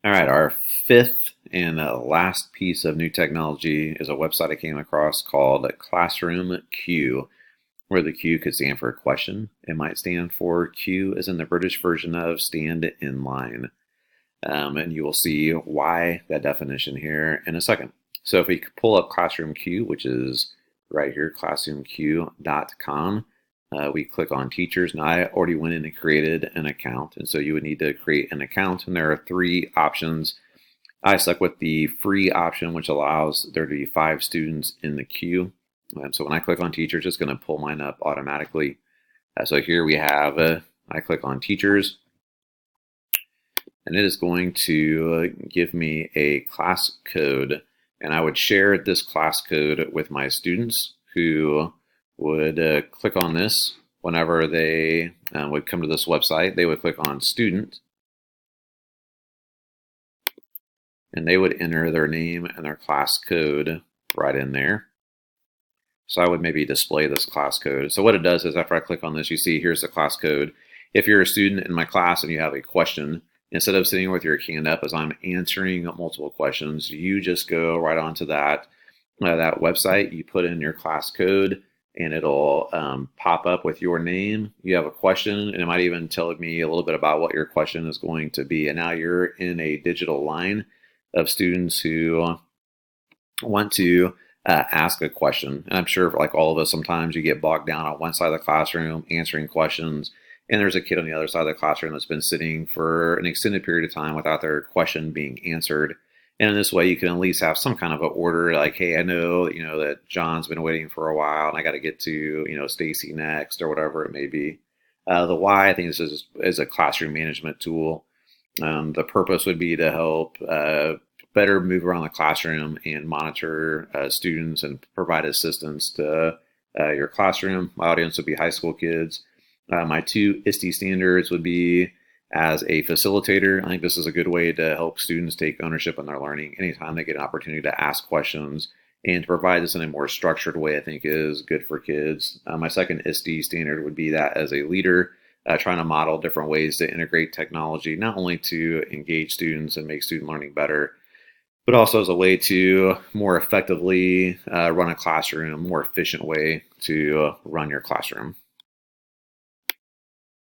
All right, our fifth and last piece of new technology is a website I came across called Classroom Q, where the Q could stand for a question. It might stand for Q as in the British version of stand in line. And you will see why that definition here in a second. So if we pull up Classroom Q, which is right here, classroomq.com, we click on teachers. Now I already went in and created an account, and so you would need to create an account, and there are three options. I stuck with the free option, which allows there to be 5 students in the queue. So when I click on teachers, it's going to pull mine up automatically. So here we have, I click on teachers, and it is going to give me a class code, and I would share this class code with my students who would click on this whenever they would come to this website. They would click on student, and they would enter their name and their class code right in there. So I would maybe display this class code. So what it does is after I click on this, you see here's the class code. If you're a student in my class and you have a question, instead of sitting with your hand up as I'm answering multiple questions, you just go right onto that website, you put in your class code, and it'll pop up with your name. You have a question, and it might even tell me a little bit about what your question is going to be. And now you're in a digital line of students who want to ask a question. And I'm sure, like all of us, sometimes you get bogged down on one side of the classroom answering questions, and there's a kid on the other side of the classroom that's been sitting for an extended period of time without their question being answered. And in this way, you can at least have some kind of an order, like, hey, I know, that John's been waiting for a while, and I got to get to, Stacy next, or whatever it may be. The why, I think this is a classroom management tool. The purpose would be to help better move around the classroom and monitor students and provide assistance to your classroom. My audience would be high school kids. My 2 ISTE standards would be as a facilitator. I think this is a good way to help students take ownership in their learning anytime they get an opportunity to ask questions, and to provide this in a more structured way I think is good for kids. My second ISTE standard would be that as a leader, trying to model different ways to integrate technology, not only to engage students and make student learning better, but also as a way to more effectively run a classroom, a more efficient way to run your classroom.